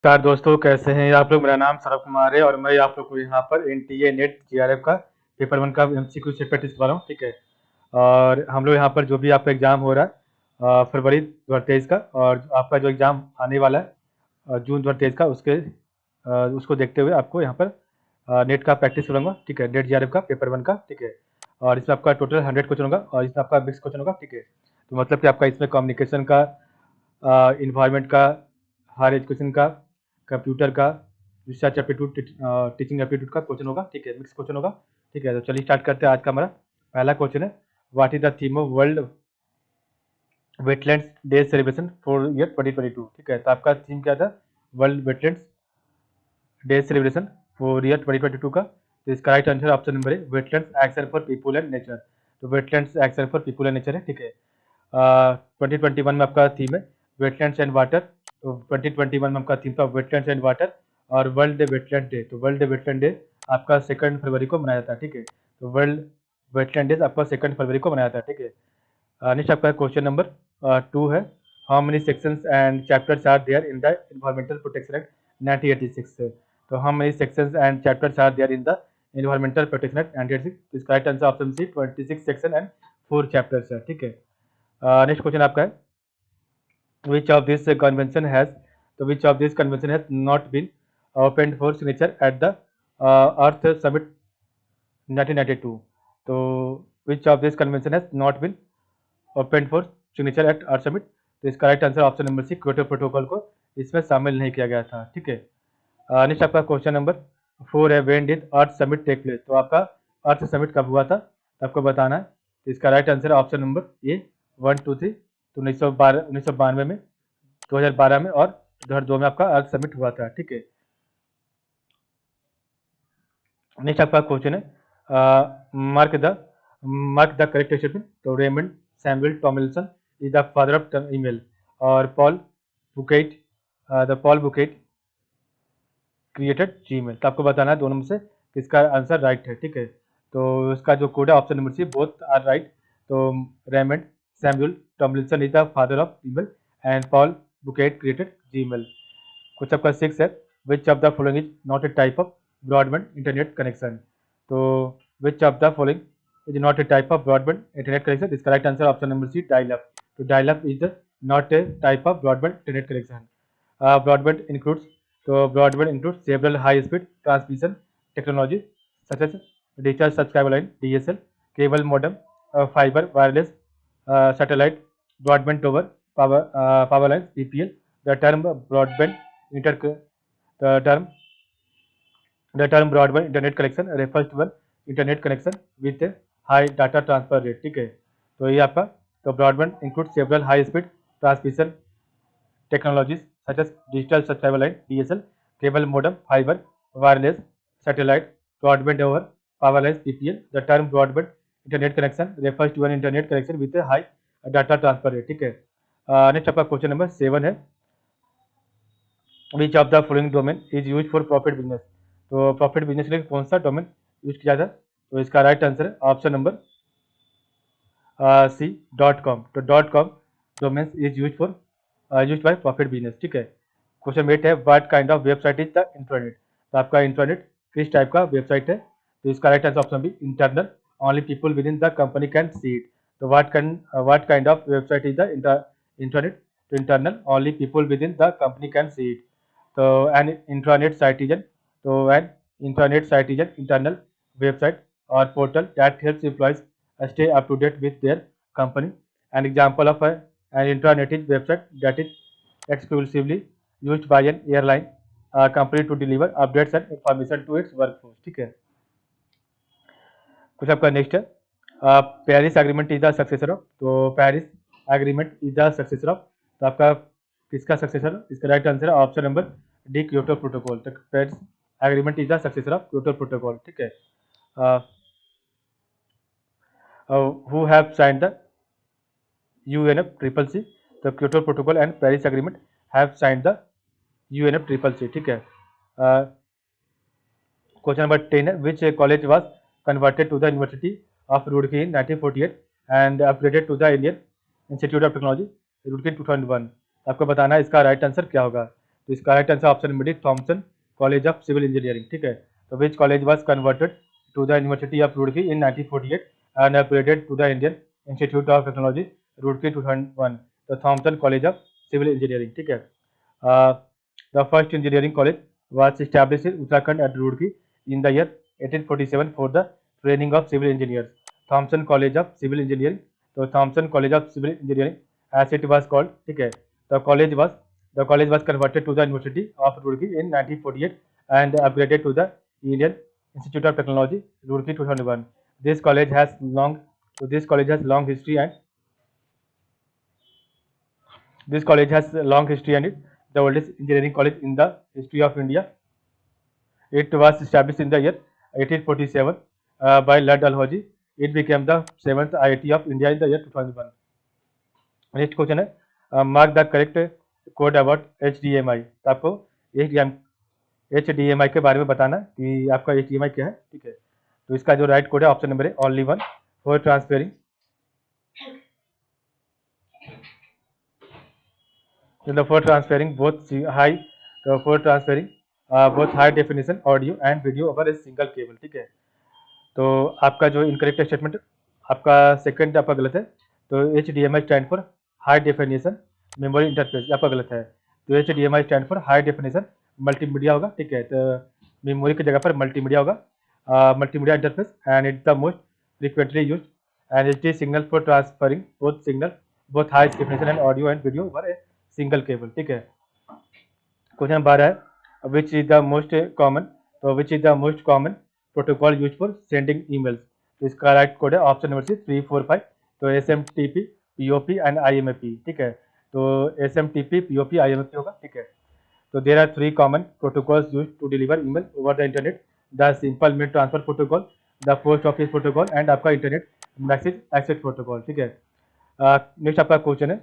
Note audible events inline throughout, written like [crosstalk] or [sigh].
नमस्कार दोस्तों, कैसे हैं आप लोग। मेरा नाम सरव कुमार है और मैं आप लोग को यहाँ पर एनटीए नेट जीआरएफ का पेपर 1 का एमसीक्यू से प्रैक्टिस करवा रहा हूँ। ठीक है। और हम लोग यहाँ पर जो भी आपका एग्ज़ाम हो रहा है फरवरी 2023 का, और आपका जो एग्ज़ाम आने वाला है जून 2023 का, उसको देखते हुए आपको यहाँ पर नेट का प्रैक्टिस कराऊंगा। ठीक है, नेट जीआरएफ का पेपर 1 का। ठीक है। और इसमें आपका टोटल 100 क्वेश्चन होगा और इसमें आपका मिक्स क्वेश्चन होगा। ठीक है। तो मतलब कि आपका इसमें कम्युनिकेशन का, इन्वायरमेंट का, हर एजुकेशन का, कंप्यूटर का, रिसर्च एप्टीट्यूड, टीचिंग एप्टीट्यूड का क्वेश्चन होगा। ठीक है, मिक्स क्वेश्चन होगा। ठीक है, तो चलिए स्टार्ट करते हैं। आज का हमारा पहला क्वेश्चन है, what is the theme of World Wetlands Day celebration for year 2022। ठीक है, तो आपका थीम क्या था, World Wetlands Day celebration for year 2022 का। तो इसका राइट आंसर ऑप्शन नंबर है, wetlands action for people and nature. तो wetlands action for people and nature है। ठीक है। 2021 में आपका थीम है वेटलैंड्स एंड वाटर। तो 2021 में आपका थीम था वेटलैंड्स एंड वाटर। और वर्ल्ड वेटलैंड डे, तो वर्ल्ड वेटलैंड डे आपका 2 फरवरी को मनाया जाता है। ठीक है, तो वर्ल्ड वेटलैंड डे आपका 2 फरवरी को मनाया जाता है। ठीक है। नेक्स्ट आपका क्वेश्चन नंबर 2 है, how many sections and chapters are there in the environmental protection act 1986। तो how many sections and chapters are there in the environmental protection act 1986। इसका right answer option C 26 section and 4 chapters है। ठीक है। Next question आपका है, which of this convention has so which of this convention has not been opened for signature at the Earth Summit 1992। तो which of this convention has not been opened for signature at Earth Summit। तो इसका right answer option number C, Kyoto protocol को इसमें शामिल नहीं किया गया था। ठीक है। नेक्स्ट आपका क्वेश्चन नंबर 4 है, when did Earth Summit take place. तो आपका अर्थ समिट कब हुआ था, तो आपको बताना है। तो इसका राइट आंसर ऑप्शन नंबर ए 1 2 3। तो 1992 में, 2012 में और 2002 में आपका अर्थ समिट हुआ था। ठीक है। नेक्स्ट आपका क्वेश्चन है, mark the mark the correct statement. तो Raymond Samuel Tomlinson is the father of email, और पॉल बुकेट क्रिएटेड जीमेल। तो आपको बताना है दोनों में से किसका आंसर राइट है। ठीक है, तो इसका जो कोड है option number c, both are right. तो Raymond Samuel Tomlinson is the father of email and Paul Buchheit created Gmail. Question आपका 6 है, which of the following is not a type of broadband internet connection. तो which of the following is not a type of broadband internet connection. इसका right answer option number c, dial up. तो dial up is the not a type of broadband internet connection. Broadband includes broadband includes several high-speed transmission technologies such as digital subscriber line (DSL), cable modem, fiber, wireless, satellite, broadband tower, power lines. [laughs] The term broadband inter the term the term broadband internet connection refers to an internet connection with a high data transfer rate। ठीक है, तो ये आपका, तो broadband includes several high-speed transmission technologies such as digital subscriber line (DSL), cable modem, fiber, wireless, satellite, broadband over power lines. [laughs] The term broadband internet connection refers to an internet connection with a high data transfer rate। ठीक है। Next आपका question number 7 है, which of the following domain is use for profit business. तो profit business के लिए कौन सा domain use किया था, तो इसका राइट आंसर है option number c, dot com. तो dot com domain is use by profit business. ठीक है। क्वेश्चन 8 है, what kind of website is the intranet. तो आपका इंट्रानेट किस टाइप का वेबसाइट है, तो इसका right answer option b, internal, only people with in the company can see it. तो what kind of website is the internet. तो internal, only people with in the company can see it. तो an intranet site is an internal website or portal that helps employees stay up to date with their company. An example of an intranet is website that is exclusively used by an airline company to deliver updates and information to its workforce। ठीक है। कुछ आपका next है, Paris agreement is the successor of. तो Paris agreement is the successor of, तो आपका किसका successor, इसका राइट आंसर है option number d, Kyoto protocol. तो Paris agreement is the successor of Kyoto protocol. ठीक है। Who have sign the UNFCCC। तो Kyoto protocol and Paris agreement have signed the UNFCCC। ठीक है। क्वेश्चन नंबर 10 है, which college was converted to the university of Roorkee in 1948 and upgraded to the Indian Institute of Technology Roorkee 2001। आपको बताना है इसका right answer क्या होगा। तो इसका right answer option number d Thomson college of civil engineering, ठीक है। तो which college was converted to the university of Roorkee in 1948 and upgraded to the Indian Institute of Technology Roorkee 2001, तो Thomson college of civil engineering, ठीक है। The first engineering college was established in Uttarakhand at Roorkee in the year 1847 for the training of civil engineers. Thompson College of Civil Engineering, तो Thompson College of Civil Engineering as it was called, ठीक है। The college was converted to the University of Roorkee in 1948 and upgraded to the Indian Institute of Technology Roorkee 2001. This college has long history and this college has long history and it's the oldest engineering college in the history of India. It was established in the year 1847 by Lord Dalhousie. It became the 7th IIT of India in the year 2001. Next question है mark the correct code about HDMI। तो आपको HDMI के बारे में बताना कि आपका HDMI क्या है, ठीक है। तो इसका जो राइट कोड है ऑप्शन नंबर है only one for transferring both high definition audio and video over a single cable, ठीक है। तो आपका जो इनकरेक्ट स्टेटमेंट आपका सेकंड आपका गलत है। तो HDMI stand for high definition memory interface, आपका गलत है। तो HDMI stand for high definition multimedia होगा, ठीक है। तो मेमोरी की जगह पर मल्टीमीडिया होगा, multimedia interface and it's the most frequently used and it is signal for transferring both high definition and audio and video over a single cable, ठीक है। क्वेश्चन नंबर 12 है which is the most common, तो which is the most common protocol use for sending emails. तो इसका right code है option number c 345, तो SMTP POP and IMAP, ठीक है। तो SMTP POP IMAP होगा, ठीक है। तो there are 3 common protocols used to deliver email over the internet, the simple mail transfer protocol, the post office protocol and आपका internet message access protocol, ठीक है। नेक्स्ट आपका क्वेश्चन है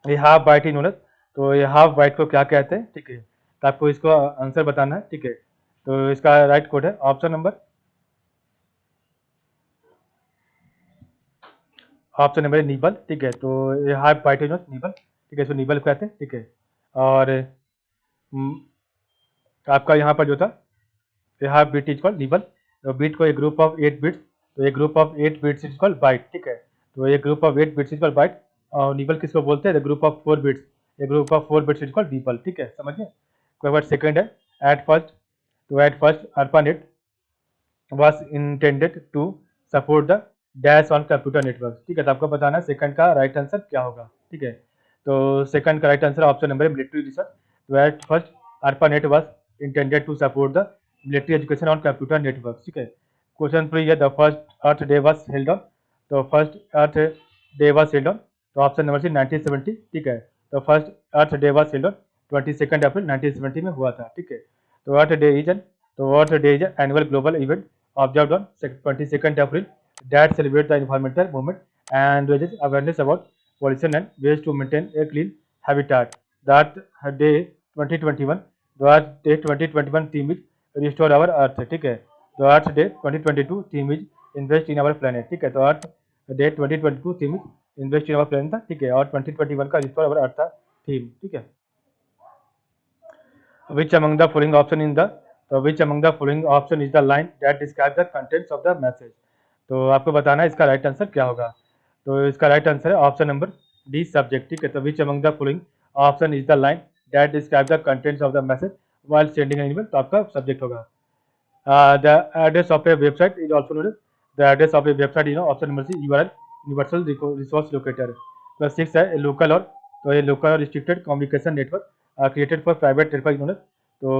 ये हाफ बाइट इन, तो ये हाफ बाइट को क्या कहते हैं, ठीक है। तो आपको इसको आंसर बताना है, ठीक है। तो इसका राइट कोड है ऑप्शन नंबर निबल, ठीक है। तो ये हाफ बाइट इन निबल, ठीक है, इसको निबल कहते हैं, ठीक है। और आपका यहाँ पर जो था ये half bit is called nibble. तो बीट को एक ग्रुप ऑफ 8 बिट्स, तो एक group of 8 bits is called byte, ठीक है। तो एक group of 8 bits is called byte और निबल किसको बोलते हैं, the group of 4 bits, a group of 4 bits is called nibble, ठीक है, समझ गए। कोई बात सेकंड है एट फर्स्ट, तो at first ARPANET was intended to support the dash on computer networks, ठीक है। तो आपको बताना है सेकंड का राइट आंसर क्या होगा, ठीक है। तो सेकंड का राइट आंसर ऑप्शन नंबर है मिलिट्री रिसर्च। तो at first ARPANET was intended to support the military education on computer networks, ठीक है। क्वेश्चन 3 है the first Earth Day was held on, तो first Earth Day was held on, तो option number c 1970, ठीक है। तो first Earth Day was held on 22 April 1970 में हुआ था, ठीक है। तो Earth Day is an annual global event observed on 22nd April that celebrates the environmental movement and raises awareness about pollution and ways to maintain a clean habitat. That day 2021, the 2021 theme is restore our earth, ठीक है। तो Earth Day 2022 theme is invest in our planet, ठीक है। तो Earth Day 2022 theme is invest in our planet था, ठीक है। और 2021 का रिस्टोर आवर अर्थ था थीम, ठीक है। Which among the following option in the, तो which among the following option is the line that describes the contents of the message। तो आपको बताना है इसका राइट आंसर क्या होगा। तो इसका राइट आंसर है ऑप्शन नंबर डी सब्जेक्ट, ठीक है। तो which among the following option is the line that describes the contents of the message while sending an email, तो आपका सब्जेक्ट होगा। The address of a website is also known as the address of a website, option number C URL universal resource locator. Plus 6 है local or, तो ये local or restricted communication network created for private network unit. तो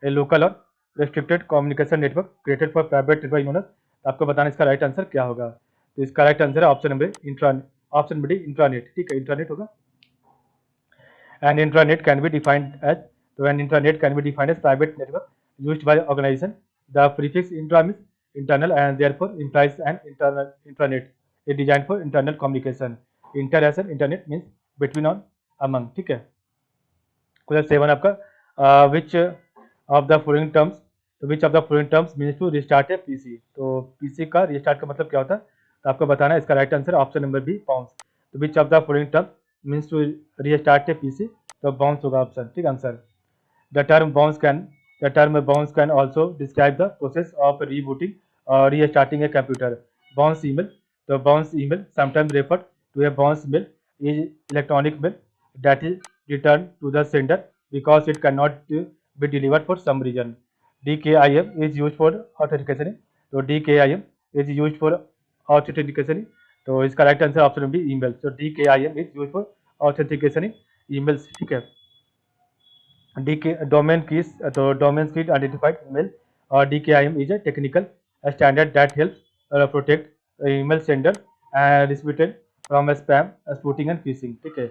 a local or restricted communication network created for private network unit. आपको बताना इसका right answer क्या होगा। तो इसका राइट आंसर है option number option B intranet, ठीक है, इंट्रानेट होगा। And intranet can be defined as, तो an intranet can be defined as private network used by organization. The prefix intra means internal and therefore implies an intranet is designed for internal communication. Inter as an internet means between or among, ठीक है। Question 7 आपका which of the following terms, तो which of the following terms means to restart a PC. तो PC का restart का मतलब क्या होता है, तो आपको बताना है इसका right answer option number b pounce. तो which of the following terms means to restart a PC, तो बाउंस होगा ऑप्शन, ठीक answer. The term bounce can also describe the process of rebooting or restarting a computer. Bounce email. The bounce email, sometimes referred to a bounce mail, is electronic mail that is returned to the sender because it cannot be delivered for some reason. DKIM is used for authentication. तो DKIM is used for authentication. तो इसका right answer option B email. तो DKIM is used for authentication emails, ठीक है। DK domain keys, तो domain key identified email और DKIM is a technical standard that helps protect email sender and recipient from spam, spoofing and phishing, ठीक है।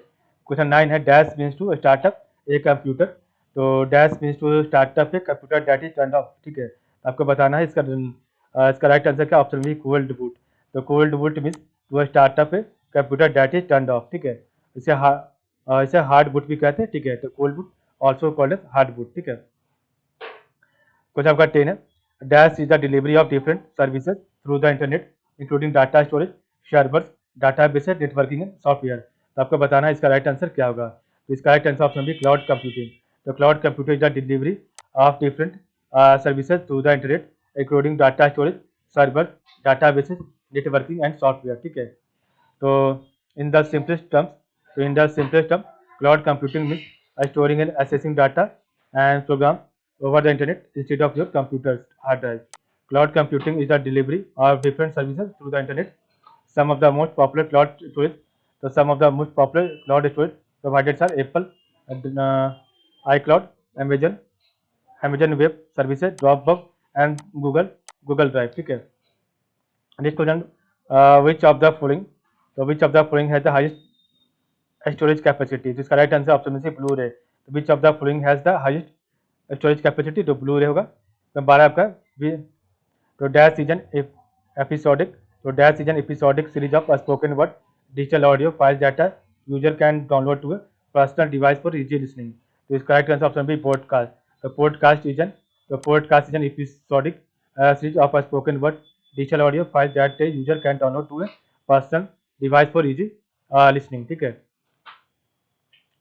Question 9 है dash means to startup a computer, तो dash means to startup a computer that is turn off, ठीक है। आपको बताना है इसका राइट आंसर क्या, ऑप्शन बी कोल्ड बूट। तो cold boot means to startup a computer that is turn off, ठीक है। इसे हार्ड बूट भी कहते हैं, ठीक है। तो cold boot also called as hard boot, ठीक है। क्वेश्चन आपका 10 है dash is the delivery of different services through the internet including data storage, servers, databases, networking and software. तो आपको बताना है इसका राइट आंसर क्या होगा। तो इसका right answer option B cloud computing. तो cloud computing is the delivery of different services through the internet including data storage, servers, databases, networking and software, ठीक है। तो in the simplest term cloud computing means storing and accessing data and programs over the internet instead of your computer's hard drive. Cloud computing is the delivery of different services through the internet. Some of the most popular cloud storage, so some of the most popular cloud storage providers are Apple, uh, iCloud, Amazon Web Services, Dropbox and Google Drive, ठीक है। Next question, which of the following, तो which of the following has the highest storage capacity, तो इसका right answer option में से blu ray. तो which of the following has the highest storage capacity, तो blu ray होगा। तो 12 आपका तो डैश इज एन एपिसोडिक, तो dash is an episodic series of spoken word digital audio file data user can download to personal device for easy listening. तो इसका right answer option B podcast. तो podcast is an episodic series of spoken word digital audio file that user can download to personal device for easy listening, ठीक है।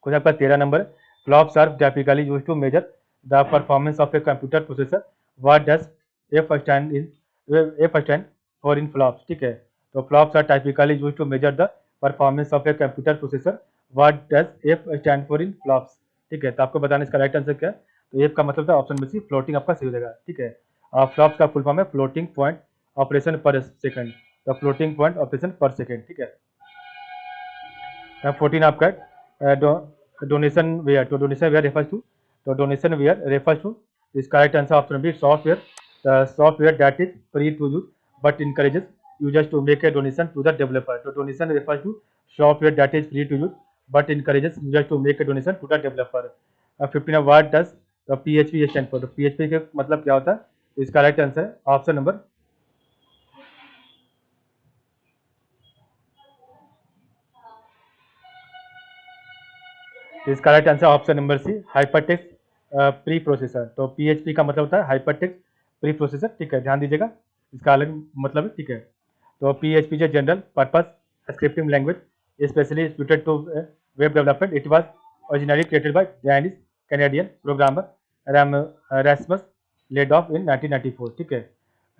Question आपका 13 number, flops are typically used to measure the performance of a computer processor, what does F stand for in flops, ठीक है। तो flops are typically used to measure the performance of a computer processor, what does F stand for in flops, ठीक है। तो आपको बताना इसका right answer क्या है। तो एफ का मतलब था ऑप्शन में सी फ्लोटिंग, आपका सही हो जाएगा, ठीक है। फ्लॉप्स का फुल फॉर्म है floating point operation per second, तो floating point operation per second, ठीक है। 14 आपका डोनेशन वेयर, तो डोनेशन वेयर रेफर्स टू, तो डोनेशन वेयर रेफर्स टू, इसका right answer option B software that is free to use but encourages users to make a donation to the developer. तो donation refers to software that is free to use but encourages users to make a donation to the developer. 15 what does तो PHP stand for, तो PHP के मतलब क्या होता है। तो इसका राइट आंसर ऑप्शन नंबर, तो इसका right answer option number C hypertext preprocessor. तो PHP का मतलब होता है हाइपरटेक्स्ट प्री प्रोसेसर, ठीक है, ध्यान दीजिएगा, इसका अलग मतलब है, ठीक है। तो PHP जो general purpose scripting language specially suited to web development, it was originally created by Danish Canadian programmer Rasmus Lerdorf in 1994, ठीक है।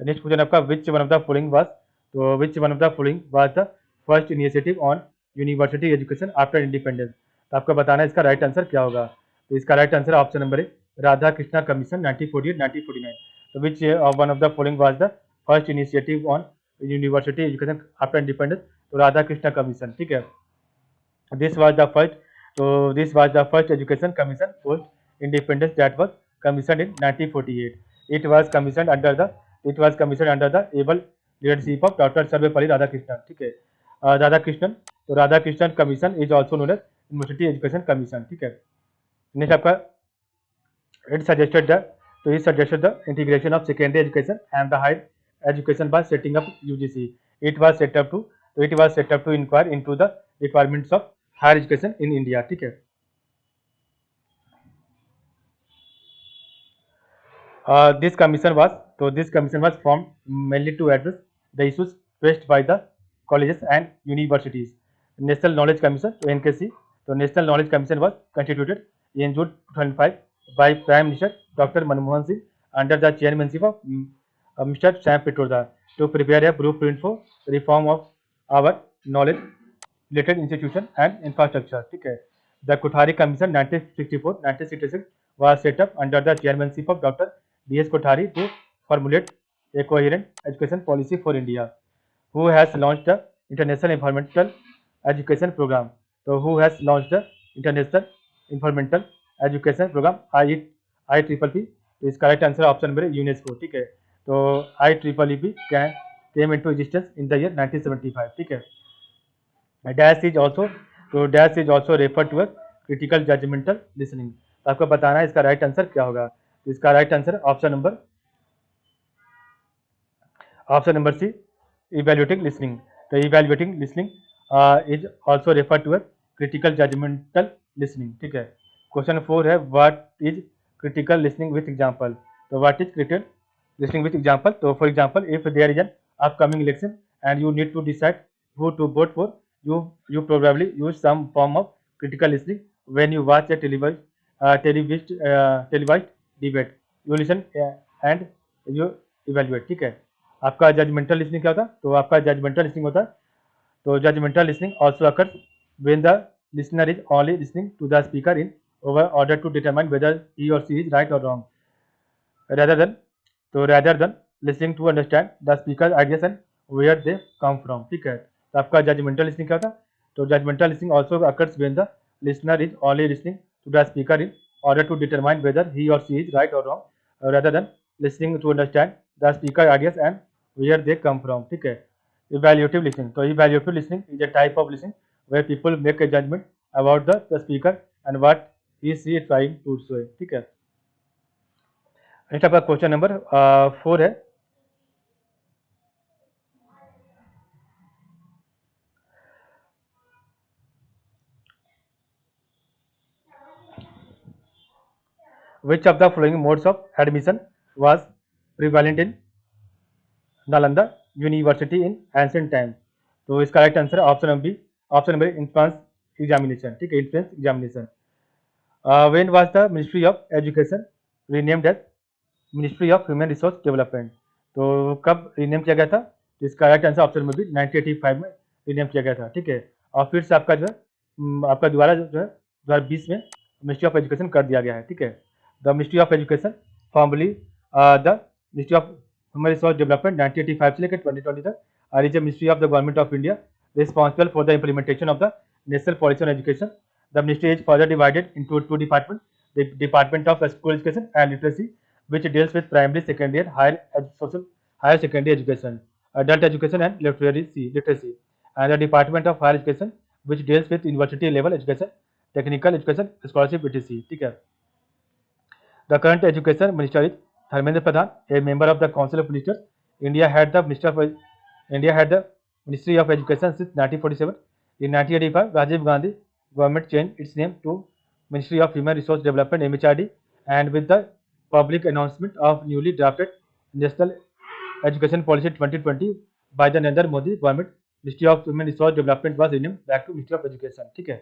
नेक्स्ट क्वेश्चन आपका which one of the following was, तो which one of the following was the first initiative on university education after independence. तो आपको बताना है इसका right answer क्या होगा। तो इसका राइट आंसर ऑप्शन नंबर है राधा कृष्णा कमीशन 1948-1949। तो which one of the following was the first initiative on university education after independence, तो राधा कृष्णा कमीशन, ठीक है। This was the first education commission post independence that was commission in 1948। It was commission under the able leadership of doctor Sarvepalli Radhakrishnan, ठीक है। राधाकृष्णन, तो Radhakrishnan commission is also known as university education commission, ठीक है। Next आपका it suggested the integration of secondary education and the higher education by setting up UGC। It was set up to inquire into the requirements of higher education in India, ठीक है। This commission was formed mainly to address the issues faced by the colleges and universities. National Knowledge Commission, तो NKC, तो national knowledge commission was constituted in June 2005 by Prime Minister Dr. Manmohan Singh under the chairmanship of Mr. Sam Pitroda to prepare a blueprint for reform of our knowledge related institution and infrastructure. ठीक है. The Kothari Commission 1964-1966 was set up under the chairmanship of Dr. D.S. Kothari to formulate a coherent education policy for India. Who has launched the International Environmental Education Program? So who has launched the International Environmental Education Program? IEEE. तो इसका right answer option number UNESCO. ठीक है. तो IEEE came into existence in the year 1975. ठीक है. Dash is also, तो dash is also refer to critical judgemental listening. तो आपको बताना है इसका राइट आंसर क्या होगा. तो इसका right answer option number C, evaluating listening. तो evaluating listening is also refer to critical judgemental listening. ठीक है. क्वेश्चन 4 है what is critical listening with example. तो what is critical listening with example. तो for example if there is an upcoming election and you need to decide who to vote for, you probably use some form of critical listening when you watch a televised debate. You listen and you evaluate. ठीक है. आपका judgemental listening क्या होता है. तो आपका judgemental listening होता है. तो judgemental listening also occurs when the listener is only listening to the speaker in order to determine whether he or she is right or wrong, rather than listening to understand the speaker's ideas and where they come from. ठीक है. तो आपका judgemental listening क्या था. तो judgemental listening also occurs when the listener is only listening to the speaker in order to determine whether he और she is right और wrong, rather than listening to understand the speaker ideas and where they come from. ठीक है. Evaluative listening. तो evaluative listening is a type of listening where people make a judgement about the speaker and what he she is trying to से. ठीक है. Next आपका question number 4 है which of the following modes of admission was prevalent in Nalanda University in ancient time. तो इसका right answer option number B, option number entrance examination. ठीक है. Entrance examination. When was the ministry of education renamed as ministry of human resource development. तो कब rename किया गया था. तो इसका right answer option number B 1985 में रीनेम किया गया था. ठीक है. और फिर से आपका जो है आपका दोबारा जो है 2020 में मिनिस्ट्री ऑफ एजुकेशन कर दिया गया है. ठीक है. The ministry of education formerly the ministry of human resource development 1985 से लेकर 2020 तक or is a ministry of the government of India responsible for the implementation of the national policy on education. The ministry is further divided into two department, the department of school education and literacy which deals with primary, secondary and higher secondary education, adult education and literacy, and the department of higher education which deals with university level education, technical education, scholarship etc. ठीक है. The current education minister is Dharmendra Pradhan, a member of the Council of Ministers. India had the Ministry of Education since 1947. In 1985, Rajiv Gandhi government changed its name to Ministry of Human Resource Development (MHRD), and with the public announcement of newly drafted National Education Policy 2020 by the Narendra Modi government, Ministry of Human Resource Development was renamed back to Ministry of Education. ठीक है.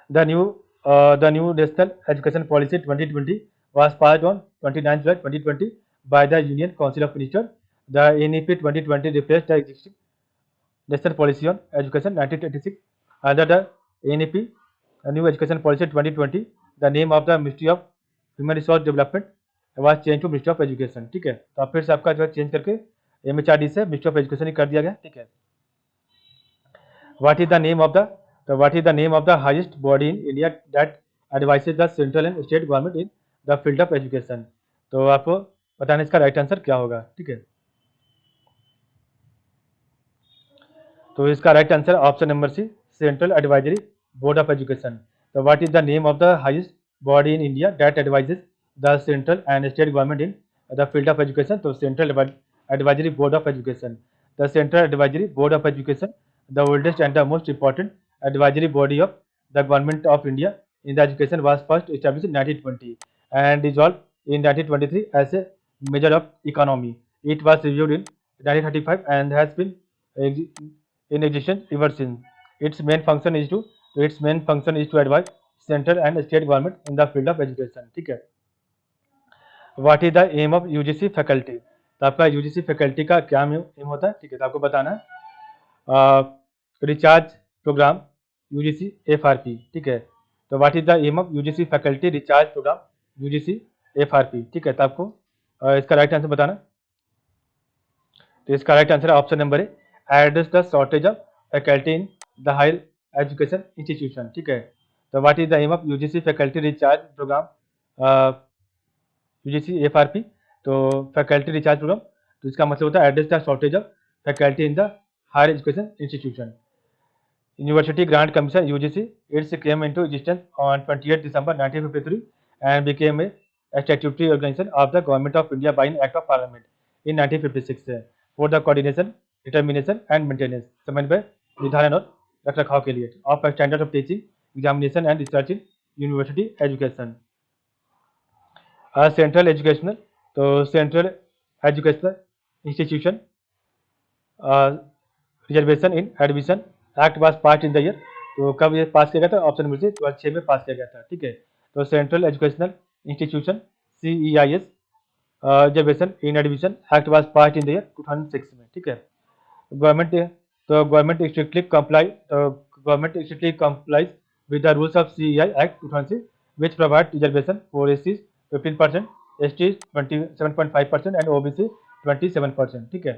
The new National Education Policy 2020 was passed on 29 July 2020 by the Union Council of Ministers. The NEP 2020 replaced the existing National Policy on Education 1986. Under the NEP, New Education Policy 2020, the name of the Ministry of human resource development was change to ministry of education. ठीक है. तो अब फिर से आपका जो है change करके MHRD से मिनिस्ट्री ऑफ एजुकेशन ही कर दिया गया. ठीक है. What is the name of the highest body in India that advices the central and state government in the field of education. तो आपको बताना इसका राइट आंसर क्या होगा. ठीक है. तो इसका right answer option number C, central advisory board of education. तो what is the name of the highest body in India that advises the central and state government in the field of education. So Central Advisory Board of Education. The Central Advisory Board of Education, the oldest and the most important advisory body of the government of India in the education, was first established in 1920 and dissolved in 1923 as a measure of economy. It was reviewed in 1935 and has been in existence ever since. Its main function is to तो its main function is to advise central and state government in the field of education, ठीक है। What is the aim of UGC faculty, तो आपका UGC faculty का क्या M होता है, ठीक है, तो आपको बताना है रिचार्ज प्रोग्राम यूजीसी एफआरपी, ठीक है। तो what is the aim of UGC faculty recharge programme UGC FRP, ठीक है। तो आपको इसका राइट आंसर बताना, तो इसका राइट आंसर है option number A, address the shortage of faculty in the higher education institution, ठीक है। तो what is the aim of UGC faculty recharge programme UGC FRP, तो फैकल्टी रिचार्ज प्रोग्राम, तो इसका मतलब होता है address the shortage of faculty in the higher education institution. University grant commission UGC it's came into existence on 28 December 1953 and became a statutory organisation of the government of India by an act of parliament in 1956 से for the coordination determination and maintenance, समन्वय निर्धारण और रखरखाव के लिए of standard of teaching examination and research in university education. Central educational, तो central educational institution reservation in admission act was pass in the year, तो कब ये पास किया गया था, ऑप्शन नंबर सी 2006 में पास किया गया था, ठीक है। तो central educational institution CEIS reservation in admission act was pass in the year 2006 में, ठीक है। Government strictly complies with the rules of CEI Act 2006 which provide reservation for SCs 15%, STs 27.5% and OBC 27%, ठीक है।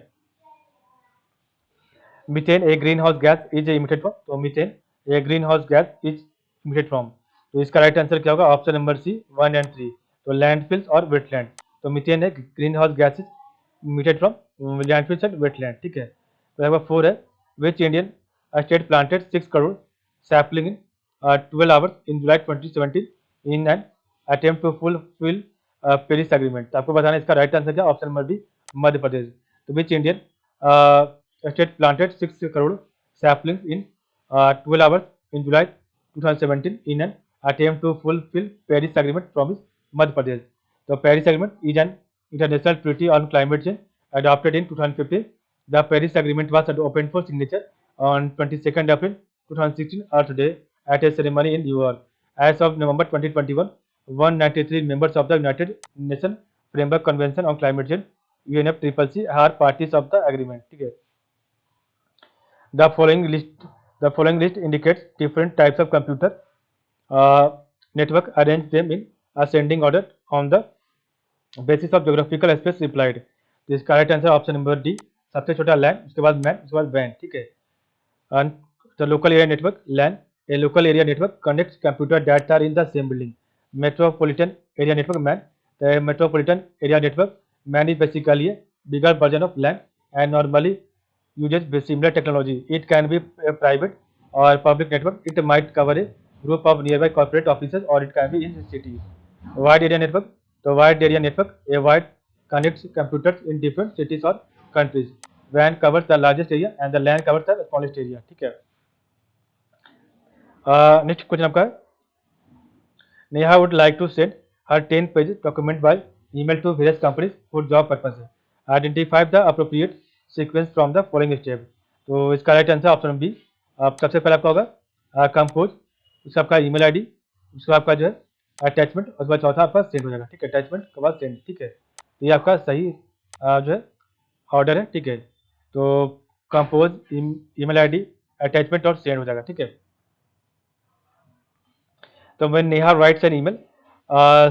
Methane a greenhouse gas is emitted from, तो methane a greenhouse gas is emitted from, तो इसका right answer क्या होगा, option number C 1 and 3, तो landfills और wetland, तो मीथेन है green house gas is emitted from landfills and wetland, ठीक है। तो नंबर 4 है which Indian state planted 6 crore sapling in 12 hours in July 2017 in an attempt to fulfill Paris agreement, तो आपको बताना है इसका राइट आंसर क्या, option number B Madhya Pradesh. तो which Indian state planted 6 crore saplings in 12 hours in July 2017 in an attempt to fulfill Paris agreement promise, Madhya Pradesh. तो Paris agreement is an international treaty on climate change adopted in 2015. The Paris Agreement was opened for signature on 22nd April 2016 Earth Day at a ceremony in New York. As of November 2021, 193 members of the United Nations Framework Convention on Climate Change (UNFCCC) are parties of the agreement. ठीक है। The following list indicates different types of computer network. Arrange them in ascending order on the basis of geographical space replied. तो इसका right answer option number D, सबसे छोटा लैन, उसके बाद man, उसके बाद वैन, ठीक है। The local area network LAN, a local area network connects computer that are in the same building. Metropolitan area network MAN, the metropolitan area network MAN is basically a bigger version of LAN and normally uses similar technology. It can be a private or public network. It might cover a group of nearby corporate offices or it can be in cities. Wide area network. The wide area network, a wide connects computers in different cities or countries. WAN covers the largest area and the LAN covers the smallest area. ठीक है। Next question आपका Neha would like to send her 10 page document by email to various companies for job purpose. Identify the appropriate sequence from the following step, तो इसका right answer option B. आप सबसे पहले आपका होगा कंपोज, उसका आपका ईमेल आईडी, उसका आपका जो है अटैचमेंट, उसके बाद चौथा आपका सेंड हो जाएगा, ठीक है। अटैचमेंट के बाद सेंड, ठीक है। तो ये आपका सही जो है ऑर्डर है, ठीक है। तो कंपोज, ईमेल आईडी, अटैचमेंट और सेंड हो जाएगा, ठीक है। तो when Neha writes an email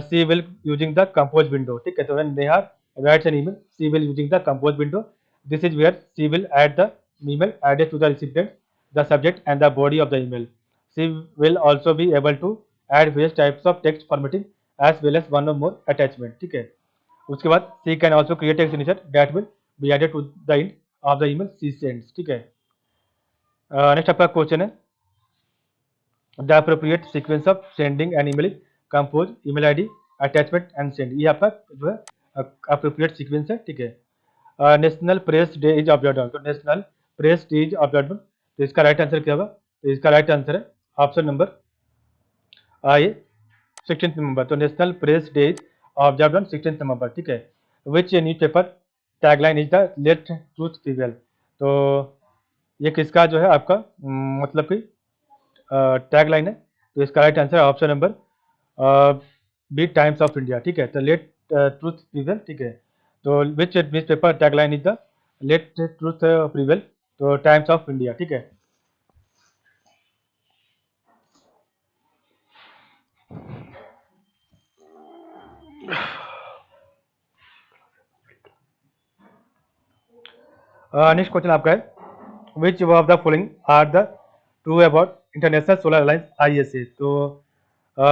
she will using the compose window, ठीक है। तो when Neha writes an email she will using the compose window. This is where she will add the email address to the recipient, the subject and the body of the email. She will also be able to add various types of text formatting as well as one or more attachment, ठीक है। उसके बाद she can also create a signature that will be added to the end of the email she sends, ठीक है। Next आपका question है the appropriate sequence of sending an email compose, email ID, attachment and send, ये आपका जो है appropriate sequence है, ठीक है। National press day is observed, तो national press day is observed, तो इसका राइट आंसर क्या होगा, तो इसका राइट आंसर है ऑप्शन नंबर ये 16 नवंबर, तो national press day is observed on 16 November, ठीक है। Which newspaper tagline is the let truth prevail, तो ये किसका जो है आपका मतलब कि टैग लाइन है, तो इसका right answer option number B Times of India. ठीक है, तो लेट ट्रूथ प्रिवेल। ठीक है, तो which newspaper tagline is the let truth prevail, तो टाइम्स ऑफ इंडिया। ठीक है, नेक्स्ट क्वेश्चन आपका है which of the following are the true about international solar alliance ISA। तो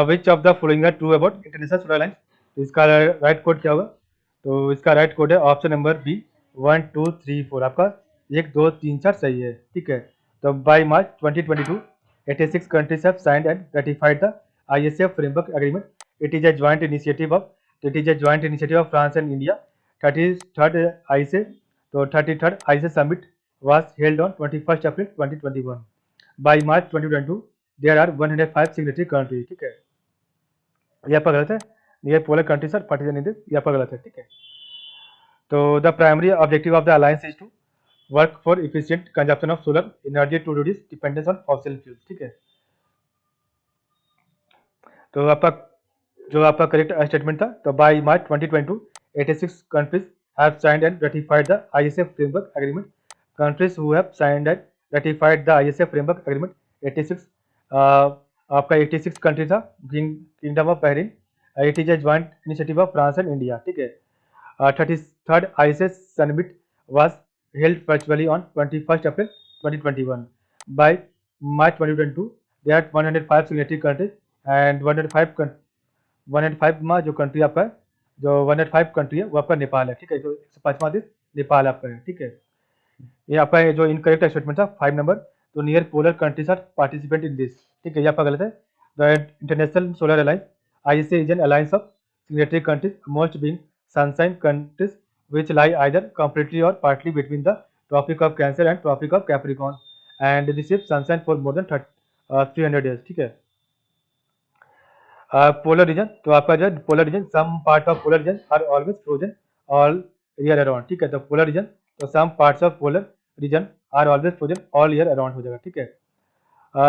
which of the following are true about international solar alliance, तो इसका right code क्या होगा, तो इसका राइट कोड है ऑप्शन नंबर बी 1 2 3 4। आपका 1 2 3 4 सही है। ठीक है, तो by March 2022 86 countries have signed and ratified the ISA framework agreement. It is a joint initiative of France and India. 33rd ISA, तो 33rd ISA summit was held on 21st April 2021. By March 2022 there are 105 signatory countries। ठीक है, ये आपका गलत है, ये polar countries are participant in this, ये आपका गलत है। ठीक है, तो the primary objective of the alliance is to work for efficient consumption of solar energy to reduce dependence on fossil fuels. ठीक है, तो आपका जो आपका करेक्ट स्टेटमेंट था, तो by March 2022 86 countries have signed and ratified the ISA framework agreement। countries who have signed and ratified the ISA framework agreement 86, आपका 86 country था। Kingdom of Bahrain, it is a joint initiative of France and India. ठीक है, 33rd ISA summit was held virtually on 21st April 2021। By March 2022 there are 105 signatory countries and 105 में जो country आपका है, जो 105 country है वो आपका नेपाल है। ठीक है, जो 105वां देश नेपाल आपका है। ठीक है, ये आपका जो इनकरेक्ट स्टेटमेंट था 5 नंबर, तो near polar countries are participant in this. ठीक है, ये आपका गलत है। The international solar alliance ISA is an alliance of signatory countries, most being sunshine countries which lie either completely or partly between the Tropic of Cancer and Tropic of Capricorn and receive sunshine for more than 300 days। ठीक है, polar region, तो आपका जो polar region some part of polar region are always frozen all year around. ठीक है, तो polar region, तो some parts of polar region are always frozen all year around हो जाएगा। ठीक है,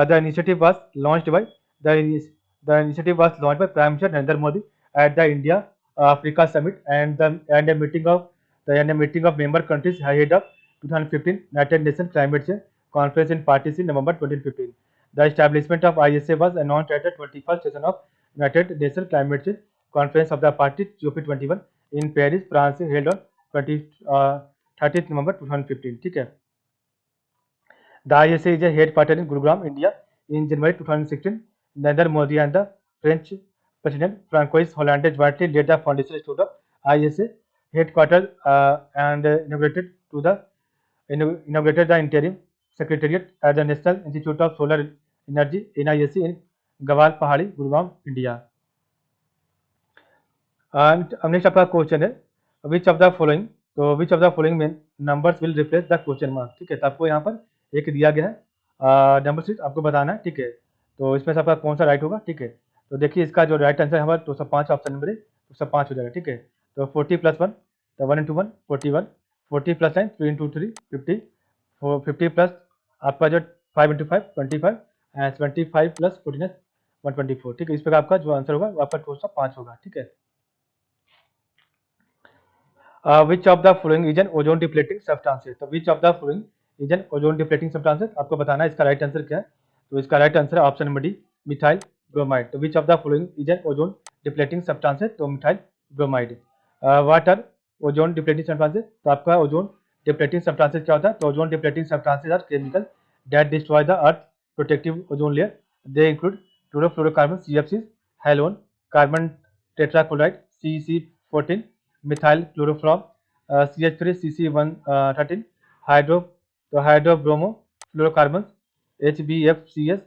the initiative was launched by the initiative was launched by Prime Minister Narendra Modi at the India Africa Summit and a meeting of member countries ahead of 2015 United Nations Climate Change Conference in Paris in November 2015। The establishment of ISA was announced at the 21st session of United Nations Climate Change Conference of the Party COP21 in Paris, France, held on 30th November 2015। ठीक है, the ISA is a headquartered in Gurugram, India। In January 2016, Narendra Modi and the French President Francois Hollande jointly laid the foundation stone of ISA headquarters and inaugurated the interim secretariat at the National Institute of Solar Energy (NISE) in Gawal Pahari, Gurugram, India। And next आपका question है which of the following, तो which of the following में numbers will replace the question mark. ठीक है, तो आपको यहाँ पर एक दिया गया है नंबर सीट, आपको बताना है। ठीक है, तो इसमें से आपका कौन सा राइट होगा। ठीक है, तो देखिए इसका जो राइट आंसर है हमारा 205 ऑप्शन नंबर है, 205 हो जाएगा। ठीक है, तो 40 + 1, तो 1 × 1 41, 40 + 9 3 × 3 50, 50 प्लस आपका जो 5 × 5 25 एंड 25 + 49 124। ठीक है, इस प्रकार आपका जो आंसर होगा वो आपका 205 होगा। ठीक है, which of the following is an ozone depleting substances, तो which of the following is an ozone depleting substances, आपको बताना है इसका राइट आंसर क्या है। तो इसका राइट आंसर है option number D methyl bromide. तो which of the following is an ozone depleting substances, तो methyl bromide. What are ozone depleting substances, तो आपका ओजोन डिप्लेटिंग सब्सटेंसेस क्या होता है, तो ozone depleting substances are chemical that destroy the earth protective ozone layer. They include chlorofluorocarbon CFCs, halon, carbon tetrachloride CC14, methyl chloroform CH3CC113, hydro तो hydrobromofluorocarbon HBFCS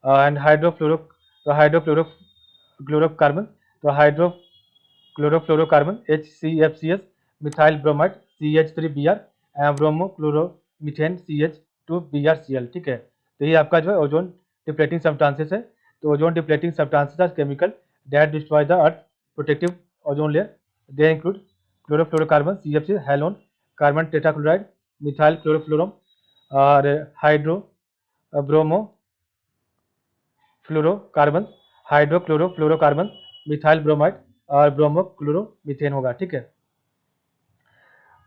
and hydrochlorocarbon तो hydrochlorofluorocarbon HCFCS, methyl bromide CH3Br and bromo chloromethane CH2BrCl। ठीक है, तो ये आपका जो है ozone depleting substances है। तो ozone depleting substances are chemical that destroy the earth protective ozone layer. They include chlorofluorocarbon CFC, halon, carbon tetrachloride, methyl chloroform और hydrobromofluorocarbon, hydrochlorofluorocarbon, methyl bromide और ब्रोमोक्लोरोमीथेन होगा। ठीक है।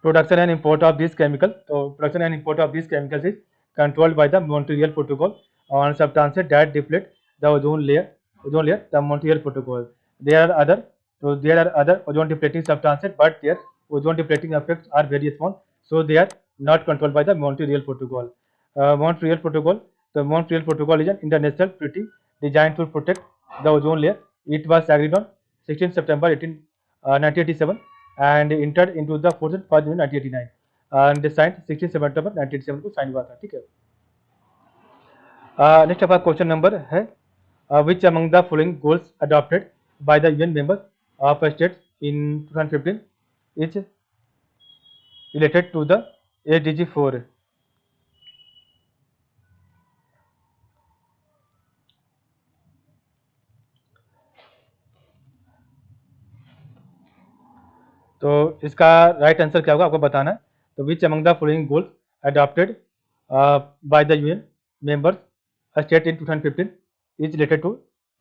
Production and import of this chemical, तो production and import of this chemicals is controlled by the Montreal protocol on substances that deplete the ozone layer the Montreal protocol. There are other, so there are other ozone depleting substances, but their ozone depleting effects are very small, so they are not controlled by the Montreal Protocol. Montreal Protocol, the Montreal Protocol is an international treaty designed to protect the ozone layer. It was agreed on 16 September 1987 and entered into the force 1 June 1989 and signed 16 September 1987 को sign हुआ था। ठीक है। Next आपका question number है which among the following goals adopted by the UN members of states in 2015 is related to the SDG 4? तो इसका right answer क्या होगा आपको बताना है। तो which among the following goals adopted by the UN members state in 2015 is related to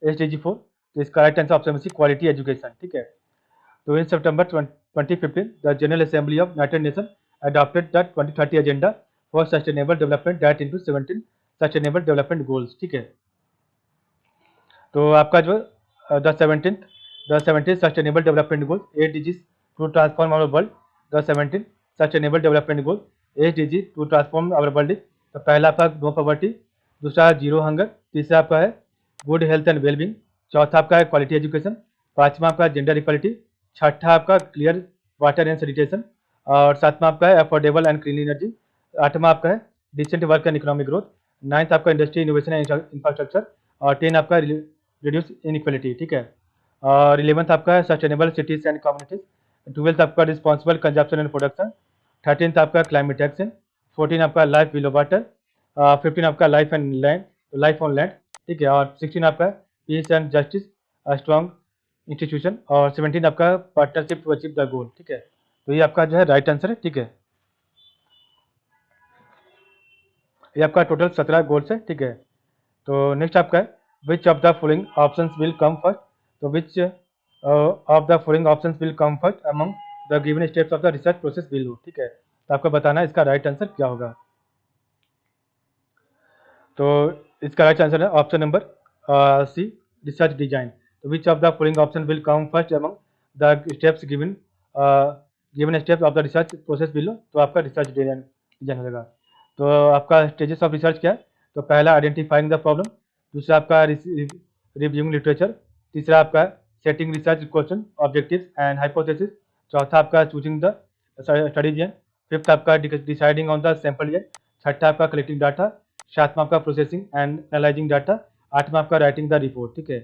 SDG 4? तो इसका right answer option C quality education. ठीक है। तो in September 2015 the general assembly of United Nation adopted the 2030 agenda for sustainable development that includes 17 sustainable development goals। ठीक है। तो आपका जो the 17 sustainable development goal SDGs to transform our world, the 17 sustainable development goal SDG to transform our world. तो पहला आपका no poverty, दूसरा zero hunger, तीसरा आपका है गुड हेल्थ एंड वेलबींग, चौथा आपका है क्वालिटी एजुकेशन, पांचवा आपका जेंडर इक्वालिटी, छठा आपका क्लियर वाटर एंड सैनिटेशन और सातवां आपका है अफोर्डेबल एंड क्लीन एनर्जी, आठवां आपका है decent work and economic growth, ninth आपका इंडस्ट्री इनोवेशन एंड इंफ्रास्ट्रक्चर और 10 आपका रिड्यूस इनइक्वालिटी। ठीक है। और 11th आपका है sustainable cities and communities, 12th आपका responsible consumption and production, 13th आपका क्लाइमेट एक्शन, 14 आपका लाइफ बिलो वाटर, 15 आपका लाइफ ऑन लैंड। ठीक है। और 16 आपका peace and justice strong institution और 17 आपका partnership to achieve the goal. ठीक है। तो ये आपका जो है राइट आंसर है। ठीक है। ये आपका टोटल 17 गोल्स है। ठीक है। तो नेक्स्ट आपका है which of the following options will come first, तो which of the following options will come first among the given steps of the research process below. ठीक है। तो आपको बताना है इसका राइट आंसर क्या होगा। तो इसका राइट आंसर है option number C research design. तो which of the following option will come first among the steps given steps of the research process below. तो आपका रिसर्च डिजाइन हो जाएगा। तो आपका स्टेजेस ऑफ रिसर्च क्या है? तो पहला आइडेंटिफाइंग द प्रॉब्लम, दूसरा आपका रिव्यूइंग लिटरेचर, तीसरा आपका setting research question objectives and hypothesis, चौथा आपका choosing the study design, fifth आपका deciding on the sample design, छठा आपका कलेक्टिंग डाटा, सातवां आपका प्रोसेसिंग एंड एनालाइजिंग डाटा, आठवां आपका राइटिंग द रिपोर्ट। ठीक है।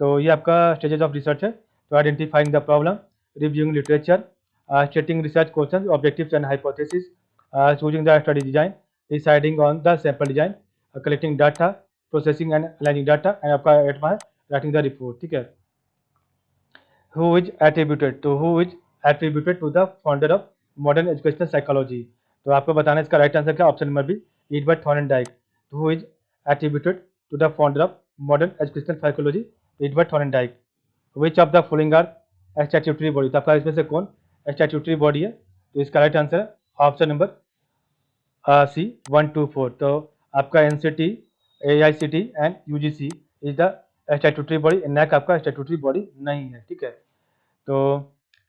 तो ये आपका स्टेजेस ऑफ रिसर्च है। तो identifying the problem, reviewing literature, setting research question objectives and hypothesis, choosing the study design, deciding on the sample design, collecting data, processing and aligning data, and आपका एटमा है writing the report। ठीक है। Who is attributed, तो who is attributed to the founder of modern educational psychology? तो आपको बताना है इसका राइट आंसर क्या, option number B Edward Thorndike. Who is attributed to the founder of modern educational psychology? Edward Thorndike. Which of the following are statutory body, तो आपका इसमें से कौन स्टैट्यूटरी बॉडी है? तो इसका राइट आंसर है ऑप्शन नंबर सी 1, 2, 4। तो आपका NCT, AICT and UGC is the statutory body, NAC आपका स्टैट्यूटरी बॉडी नहीं है। ठीक है। तो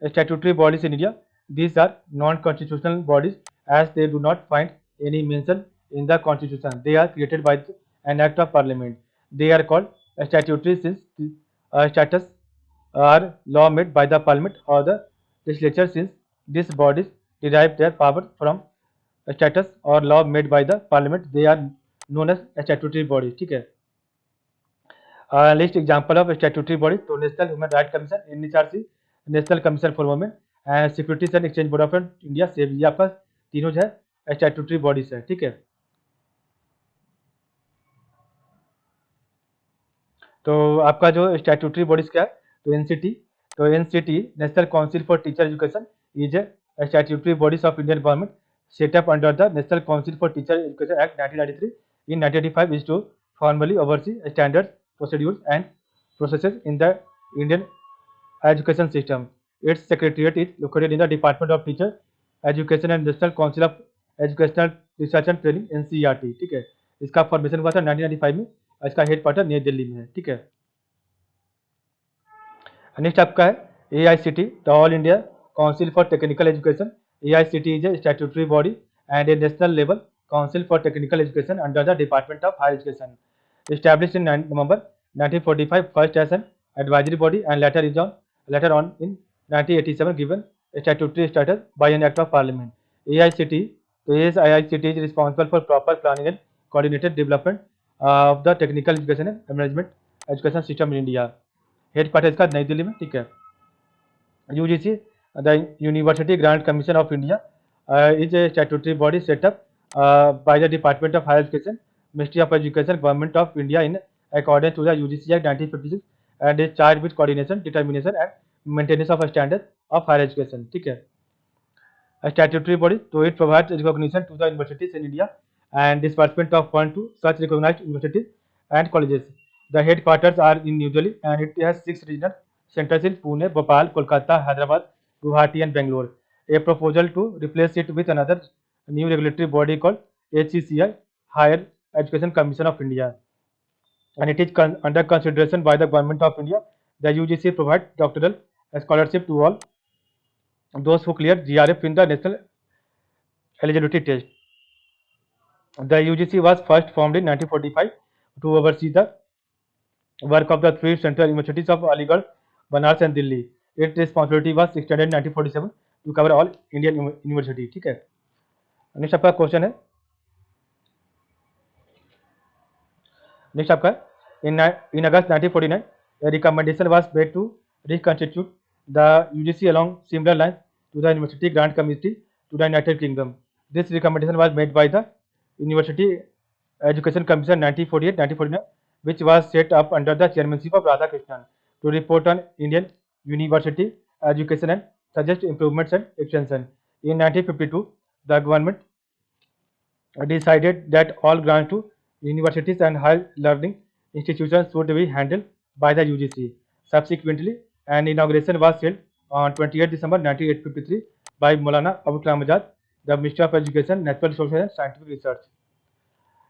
statutory bodies in India, these are non constitutional bodies as they do not find any mention in the constitution, they are created by an act of parliament, they are called statutory since status are law made by the parliament और the legislature, since these bodies derive their power from status or law made by the parliament, they are known as statutory bodies। ठीक है। List example of statutory body, तो national human right commission NHRC, national commission for women and securities and exchange board of India, से ये आपका तीनों जो है statutory bodies है। ठीक है। तो आपका जो स्टैट्यूटरी बॉडीज क्या है? तो NCT, तो NCT national council for teacher education is a statutory bodies of Indian government set up under the National Council for Teacher Education Act 1993 in 1985 is to formally oversee standards, procedures and processes in the Indian education system. Its secretariat is located in the Department of Teacher Education and National Council of Educational Research and Training NCERT। ठीक है, इसका formation हुआ था 1995 में और इसका head quarter नई दिल्ली में है। ठीक है, नेक्स्ट आपका है AICT, the all India council for technical education. AICT is a statutory body and a national level council for technical education under the department of higher education, established in November 1945, first as an advisory body and later on in 1987 given statutory status by an act of parliament. AICT, AICT is responsible for proper planning and coordinated development of the technical education and management education system in India. Headquarter इसका नई दिल्ली में। ठीक है, UGC, the university grant commission of India, is a statutory body setup by the Department of Higher Education, Ministry of Education, Government of India in accordance to the UGC Act 1956 and is charged with coordination, determination and maintenance of a standard of higher education। ठीक है, a statutory body, so it provides recognition to the universities in India and disbursement of fund to such recognized universities and colleges. The headquarters are in New Delhi and it has 6 regional centers in Pune, Bhopal, Kolkata, Hyderabad, Guwahati and Bangalore. A proposal to replace it with another new regulatory body called HECI, Higher Education Commission of India, and it is under consideration by the Government of India. The UGC provides doctoral scholarship to all those who clear GRF in the National Eligibility Test. The UGC was first formed in 1945 to oversee the work of the 3 central universities of Aligarh, Banaras and Delhi. Its responsibility was extended in 1947 to cover all Indian universities। ठीक है, next आपका question है, next आपका इन अगस्त 1949 a recommendation was made to reconstitute the UGC along similar lines to the University Grant Committee to the United Kingdom. This recommendation was made by the University Education Commission 1948-1949, which was set up under the chairmanship of Radhakrishnan to report on Indian university education and suggest improvements and extension. In 1952, the government decided that all grants to universities and higher learning institutions should be handled by the UGC. Subsequently, an inauguration was held on 28 December 1953 by Maulana Abul Kalam Azad, the Minister of Education, Natural Resources and Scientific Research.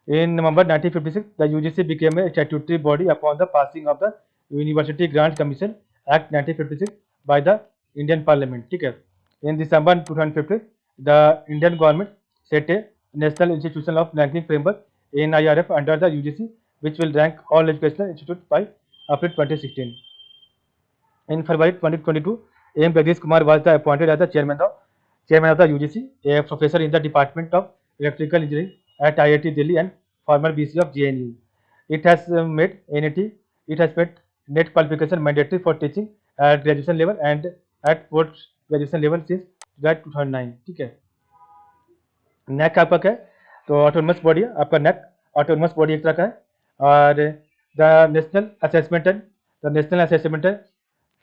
In November 1956, the UGC became a statutory body upon the passing of the University Grants Commission Act 1956 by the Indian Parliament। ठीक है, in December 2015, the Indian government set a National Institutional of Ranking Framework (NIRF) under the UGC, which will rank all educational institutes by April 2016. In February 2022, M. Jagdish Kumar was appointed as the chairman of the UGC, a professor in the Department of Electrical Engineering at IIT Delhi and former VC of JNU. It has made NET qualification mandatory for teaching at graduation level and at post graduation level since July 2009। ठीक है, NAC आपका क्या है, तो autonomous body है आपका। NAC autonomous body एक तरह का है, और the national assessment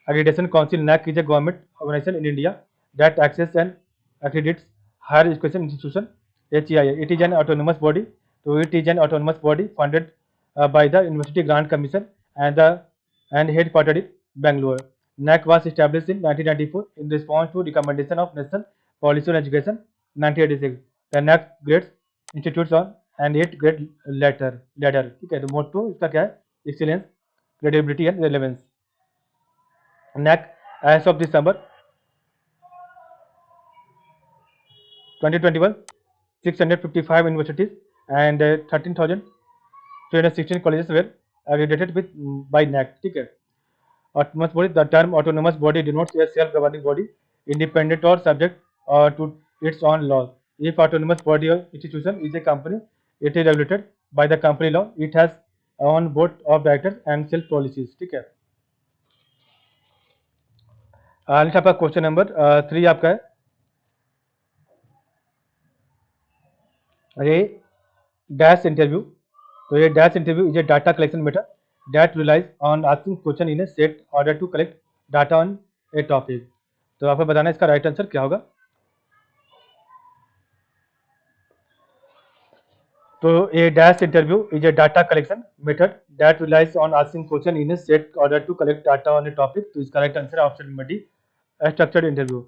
accreditation council NAC is a government organization in India that access and accredits higher education institution HEIA. It is an autonomous body, so it is an autonomous body funded by the University Grant Commission and headquartered in Bangalore. NAC was established in 1994 in response to recommendation of National Policy on Education 1986. The NAC grades institutes on an 8-grade ladder। ठीक है, तो मोटो इसका क्या है, excellence, credibility and relevance. NAC as of December 2021, 655 universities and 13,316 colleges were accredited by NAC। ठीक है, autonomous body, the term autonomous body denotes a self-governing body independent or subject to its own laws. If autonomous body or institution is a company, it is regulated by the company law. It has own board of directors and self policies। ठीक है, next आपका question number 3 आपका है, ये dash interview. तो ये dash interview is a data collection method that relies on asking question in a set order to collect data on a topic. तो आपको बताना इसका राइट आंसर क्या होगा। तो a dash interview is a data collection method that relies on asking question in a set order to collect data on a topic. तो इसका right answer है option number D, structured interview.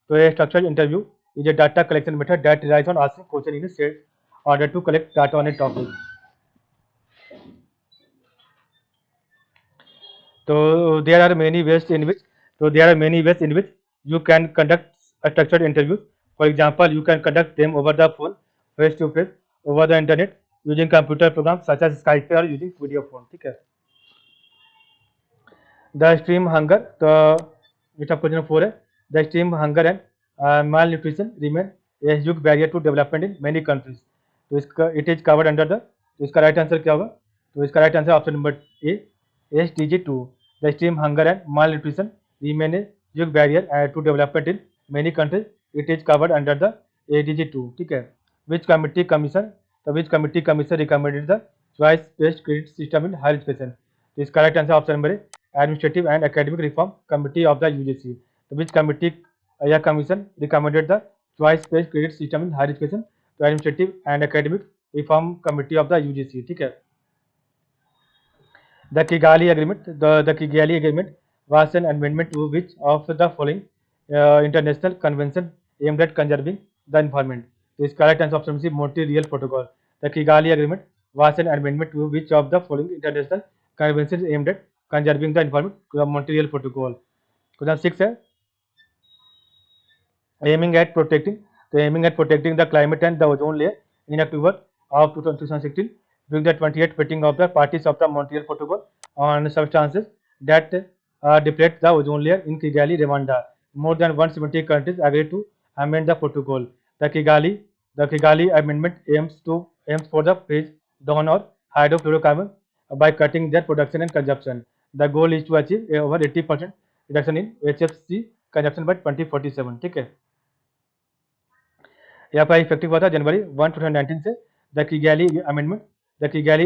तो a structured interview is a data collection method that relies on asking question in a set order to collect data on a topic. So there are many ways in which you can conduct a structured interviews. For example, you can conduct them over the phone, face to face, over the internet, using computer programs such as Skype or using video phone. ठीक है. The extreme hunger, तो इसका question 4 है. The extreme hunger and malnutrition remain a huge barrier to development in many countries. तो इसका it is covered under the, तो इसका right answer क्या होगा? तो इसका right answer option number A, SDG 2. The extreme hunger and malnutrition remain a huge barrier to development in many countries. It is covered under the SDG 2. ठीक है. Which committee commission recommended the choice based credit system in higher education? तो इसका right answer option number A, Administrative and Academic Reform Committee of the UGC. Which committee या commission recommended the choice-based credit system in higher education? तो Administrative and Academic Reform Committee of the UGC. ठीक है. The Kigali Agreement was an amendment to which of the following international convention aimed at conserving the environment? तो इसका right answer option C, Montreal Protocol. The Kigali Agreement was an amendment to which of the following international conventions aimed at conserving the environment? The Montreal Protocol. Question 6 है, aiming at protecting the climate and the ozone layer in October of 2016 during the 28th meeting of the parties of the Montreal Protocol on substances that deplete the ozone layer in Kigali, Rwanda. More than 170 countries agreed to amend the protocol. The Kigali Amendment aims for the phase down of hydrofluorocarbons by cutting their production and consumption. The goal is to achieve over 80% reduction in HFC consumption by 2047. ठीक है. यहाँ पर effective हुआ था जनवरी 1, 2019 से. The Kigali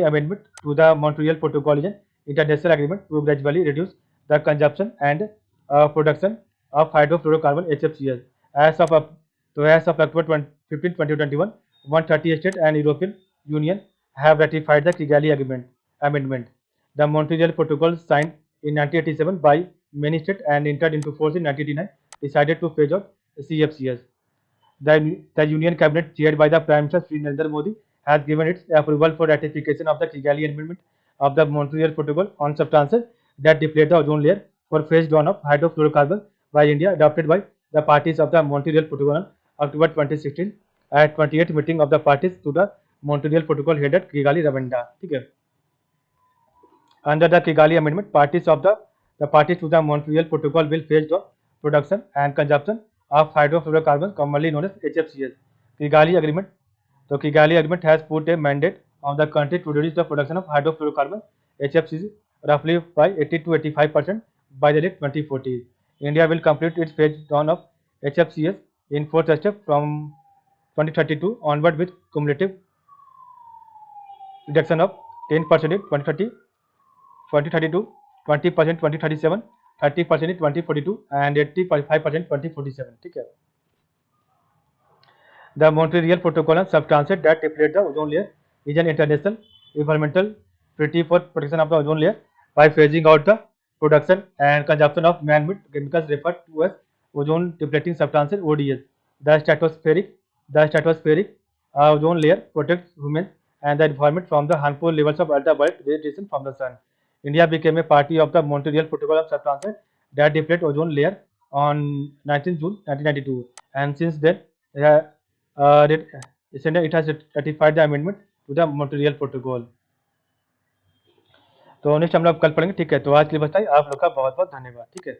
amendment to the Montreal Protocol is an international agreement to gradually reduce the consumption and production of hydrofluorocarbon HFCs. As of October 15, 2021, 130 states and European Union have ratified the Kigali Amendment. The Montreal Protocol, signed in 1987 by many states and entered into force in 1989, decided to phase out CFCs. The Union Cabinet, chaired by the Prime Minister Sri Narendra Modi, has given its approval for ratification of the Kigali Amendment of the Montreal Protocol on substances that deplete the ozone layer for phase down of hydrofluorocarbons by India, adopted by the parties of the Montreal Protocol on October 2016 at 28th meeting of the parties to the Montreal Protocol held at Kigali, Rwanda. ठीक है. Under the Kigali Amendment, parties to the Montreal Protocol will phase down production and consumption of hydrofluorocarbons, commonly known as HFCs. Kigali Agreement has put a mandate on the country to reduce the production of hydrofluorocarbons HFCs roughly by 80 to 85% by the year 2040. India will complete its phase down of HFCs in 4th step from 2032 onward, with cumulative reduction of 10% in 2032, 20% in 2037, 30% in 2042 and 85% in 2047. ठीक है. The Montreal Protocol on substances that deplete the ozone layer is an international environmental treaty for protection of the ozone layer by phasing out the production and consumption of man-made chemicals referred to as ozone depleting substances (ODS). The stratospheric ozone layer protects humans and the environment from the harmful levels of ultraviolet radiation from the sun. India became a party of the Montreal Protocol on substances that deplete ozone layer on 19 June 1992, and since then it has ratified the amendment to the Montreal Protocol. तो next हम लोग कल पढ़ेंगे. ठीक है. तो आज के लिए बस इतना ही. आप लोग का बहुत बहुत धन्यवाद. ठीक है.